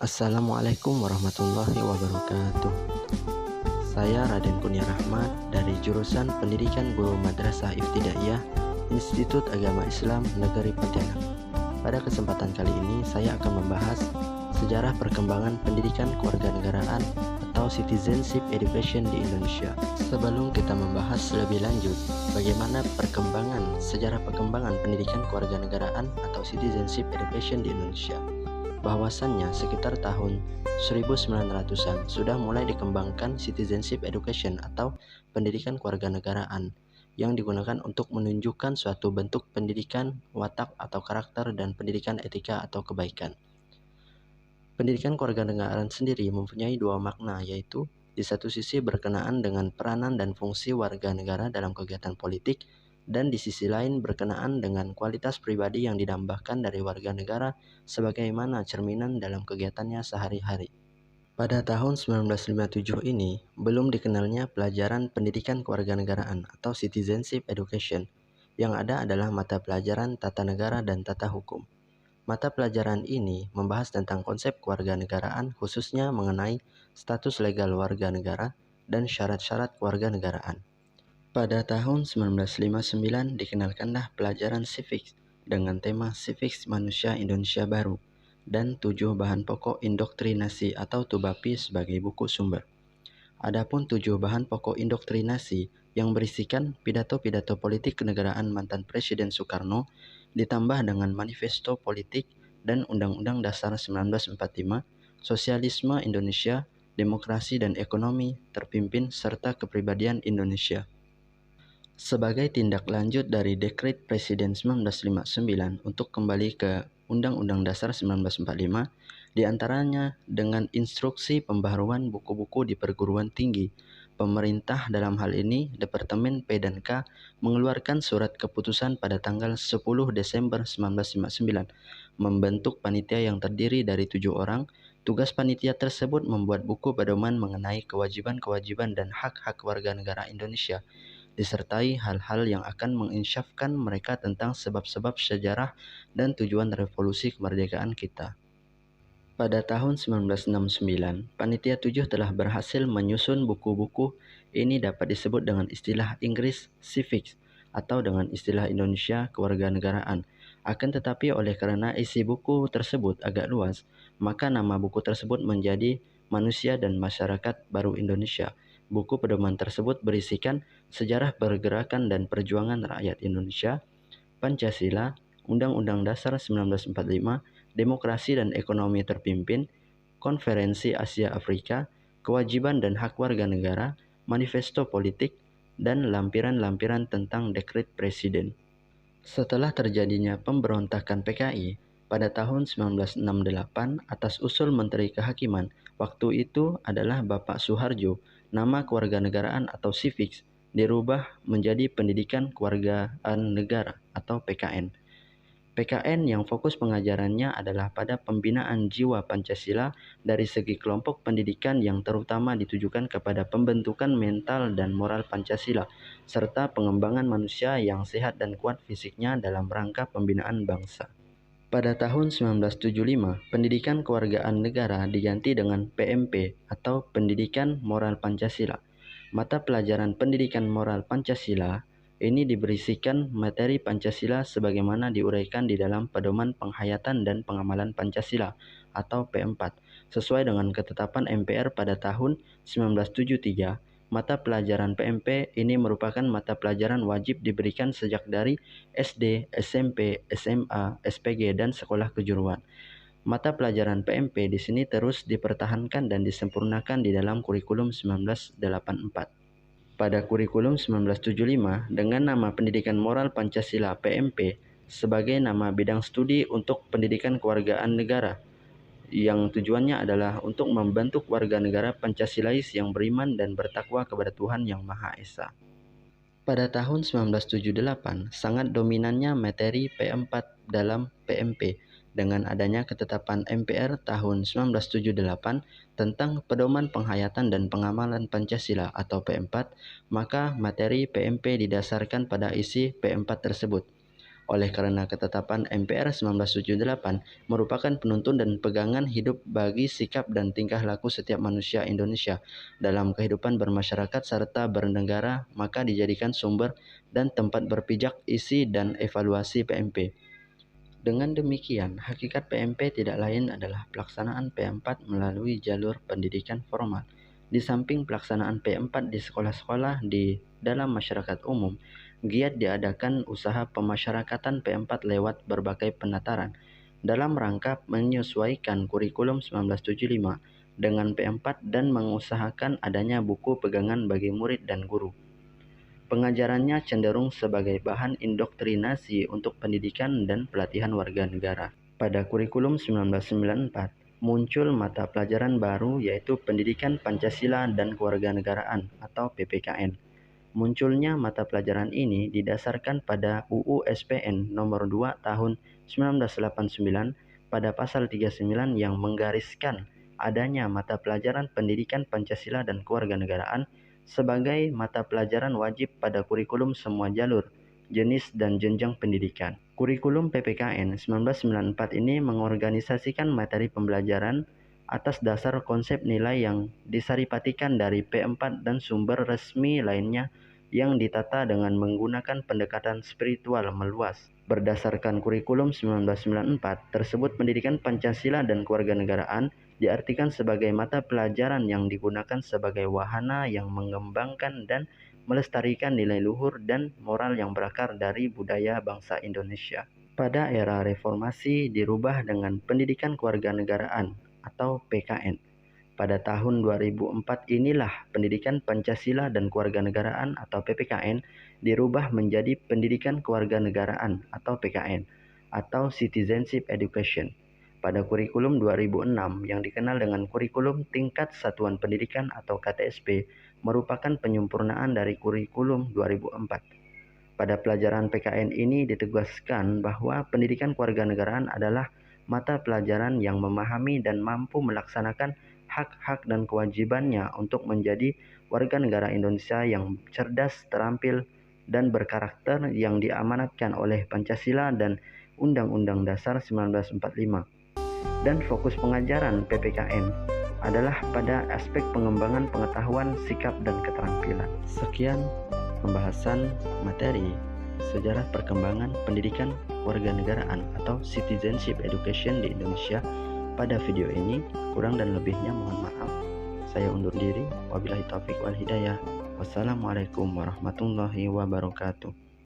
Assalamualaikum warahmatullahi wabarakatuh. Saya Raden Kurnia Rahmat dari jurusan Pendidikan Guru Madrasah Ibtidaiyah Institut Agama Islam Negeri Pontianak. Pada kesempatan kali ini saya akan membahas sejarah perkembangan pendidikan kewarganegaraan atau citizenship education di Indonesia. Sebelum kita membahas lebih lanjut bagaimana sejarah perkembangan pendidikan kewarganegaraan atau citizenship education di Indonesia, bahwasannya sekitar tahun 1900-an sudah mulai dikembangkan citizenship education atau pendidikan kewarganegaraan yang digunakan untuk menunjukkan suatu bentuk pendidikan, watak atau karakter, dan pendidikan etika atau kebaikan. Pendidikan kewarganegaraan sendiri mempunyai dua makna, yaitu di satu sisi berkenaan dengan peranan dan fungsi warga negara dalam kegiatan politik, dan di sisi lain berkenaan dengan kualitas pribadi yang didambakan dari warga negara sebagaimana cerminan dalam kegiatannya sehari-hari. Pada tahun 1957 ini, belum dikenalnya pelajaran pendidikan kewarganegaraan atau citizenship education. Yang ada adalah mata pelajaran tata negara dan tata hukum. Mata pelajaran ini membahas tentang konsep kewarganegaraan, khususnya mengenai status legal warga negara dan syarat-syarat kewarganegaraan. Pada tahun 1959 dikenalkanlah pelajaran civics dengan tema Civics Manusia Indonesia Baru dan 7 bahan pokok indoktrinasi atau TUBAPI sebagai buku sumber. Adapun 7 bahan pokok indoktrinasi yang berisikan pidato-pidato politik kenegaraan mantan Presiden Soekarno ditambah dengan manifesto politik dan Undang-Undang Dasar 1945, Sosialisme Indonesia, Demokrasi dan Ekonomi Terpimpin serta Kepribadian Indonesia. Sebagai tindak lanjut dari Dekret Presiden 1959 untuk kembali ke Undang-Undang Dasar 1945, diantaranya dengan instruksi pembaharuan buku-buku di perguruan tinggi, pemerintah dalam hal ini Departemen P dan K mengeluarkan surat keputusan pada tanggal 10 Desember 1959, membentuk panitia yang terdiri dari 7 orang. Tugas panitia tersebut membuat buku pedoman mengenai kewajiban-kewajiban dan hak-hak warga negara Indonesia, disertai hal-hal yang akan menginsyafkan mereka tentang sebab-sebab sejarah dan tujuan revolusi kemerdekaan kita. Pada tahun 1969, Panitia 7 telah berhasil menyusun buku-buku. Ini dapat disebut dengan istilah Inggris civics atau dengan istilah Indonesia kewarganegaraan. Akan tetapi oleh karena isi buku tersebut agak luas, maka nama buku tersebut menjadi Manusia dan Masyarakat Baru Indonesia. Buku pedoman tersebut berisikan sejarah pergerakan dan perjuangan rakyat Indonesia, Pancasila, Undang-Undang Dasar 1945, Demokrasi dan Ekonomi Terpimpin, Konferensi Asia Afrika, Kewajiban dan Hak Warga Negara, Manifesto Politik, dan lampiran-lampiran tentang Dekret Presiden. Setelah terjadinya pemberontakan PKI pada tahun 1968 atas usul Menteri Kehakiman, waktu itu adalah Bapak Soeharjo, nama kewarganegaraan atau civics dirubah menjadi Pendidikan Kewargaan Negara atau PKN. PKN yang fokus pengajarannya adalah pada pembinaan jiwa Pancasila dari segi kelompok pendidikan yang terutama ditujukan kepada pembentukan mental dan moral Pancasila, serta pengembangan manusia yang sehat dan kuat fisiknya dalam rangka pembinaan bangsa. Pada tahun 1975, Pendidikan Kewargaan Negara diganti dengan PMP atau Pendidikan Moral Pancasila. Mata pelajaran Pendidikan Moral Pancasila ini diberisikan materi Pancasila sebagaimana diuraikan di dalam Pedoman Penghayatan dan Pengamalan Pancasila atau P4 sesuai dengan ketetapan MPR pada tahun 1973. Mata pelajaran PMP ini merupakan mata pelajaran wajib diberikan sejak dari SD, SMP, SMA, SPG, dan sekolah kejuruan. Mata pelajaran PMP di sini terus dipertahankan dan disempurnakan di dalam kurikulum 1984. Pada kurikulum 1975 dengan nama Pendidikan Moral Pancasila PMP sebagai nama bidang studi untuk pendidikan kewargaan negara yang tujuannya adalah untuk membentuk warga negara Pancasilais yang beriman dan bertakwa kepada Tuhan Yang Maha Esa. Pada tahun 1978 sangat dominannya materi P4 dalam PMP dengan adanya ketetapan MPR tahun 1978 tentang Pedoman Penghayatan dan Pengamalan Pancasila atau P4, maka materi PMP didasarkan pada isi P4 tersebut. Oleh karena ketetapan MPR 1978 merupakan penuntun dan pegangan hidup bagi sikap dan tingkah laku setiap manusia Indonesia dalam kehidupan bermasyarakat serta bernegara, maka dijadikan sumber dan tempat berpijak isi dan evaluasi PMP. Dengan demikian, hakikat PMP tidak lain adalah pelaksanaan P4 melalui jalur pendidikan formal. Di samping pelaksanaan P4 di sekolah-sekolah di dalam masyarakat umum, giat diadakan usaha pemasyarakatan P4 lewat berbagai penataran dalam rangka menyesuaikan kurikulum 1975 dengan P4 dan mengusahakan adanya buku pegangan bagi murid dan guru. Pengajarannya cenderung sebagai bahan indoktrinasi untuk pendidikan dan pelatihan warga negara. Pada kurikulum 1994, muncul mata pelajaran baru yaitu Pendidikan Pancasila dan Kewarganegaraan atau PPKN. Munculnya mata pelajaran ini didasarkan pada UU SPN nomor 2 tahun 1989 pada pasal 39 yang menggariskan adanya mata pelajaran Pendidikan Pancasila dan Kewarganegaraan sebagai mata pelajaran wajib pada kurikulum semua jalur, jenis dan jenjang pendidikan. Kurikulum PPKN 1994 ini mengorganisasikan materi pembelajaran atas dasar konsep nilai yang disaripatikan dari P4 dan sumber resmi lainnya yang ditata dengan menggunakan pendekatan spiritual meluas. Berdasarkan kurikulum 1994 tersebut, pendidikan Pancasila dan kewarganegaraan diartikan sebagai mata pelajaran yang digunakan sebagai wahana yang mengembangkan dan melestarikan nilai luhur dan moral yang berakar dari budaya bangsa Indonesia. Pada era reformasi dirubah dengan pendidikan kewarganegaraan atau PKN. Pada tahun 2004 inilah pendidikan Pancasila dan kewarganegaraan atau PPKN dirubah menjadi pendidikan kewarganegaraan atau PKN atau Citizenship Education. Pada kurikulum 2006 yang dikenal dengan kurikulum tingkat satuan pendidikan atau KTSP merupakan penyempurnaan dari kurikulum 2004. Pada pelajaran PKN ini ditegaskan bahwa pendidikan kewarganegaraan adalah mata pelajaran yang memahami dan mampu melaksanakan hak-hak dan kewajibannya untuk menjadi warga negara Indonesia yang cerdas, terampil, dan berkarakter yang diamanatkan oleh Pancasila dan Undang-Undang Dasar 1945. Dan fokus pengajaran PPKN adalah pada aspek pengembangan pengetahuan, sikap, dan keterampilan. Sekian pembahasan materi sejarah perkembangan pendidikan kewarganegaraan atau Citizenship Education di Indonesia. Pada video ini, kurang dan lebihnya mohon maaf. Saya undur diri. Wabillahi taufik wal hidayah. Wassalamualaikum warahmatullahi wabarakatuh.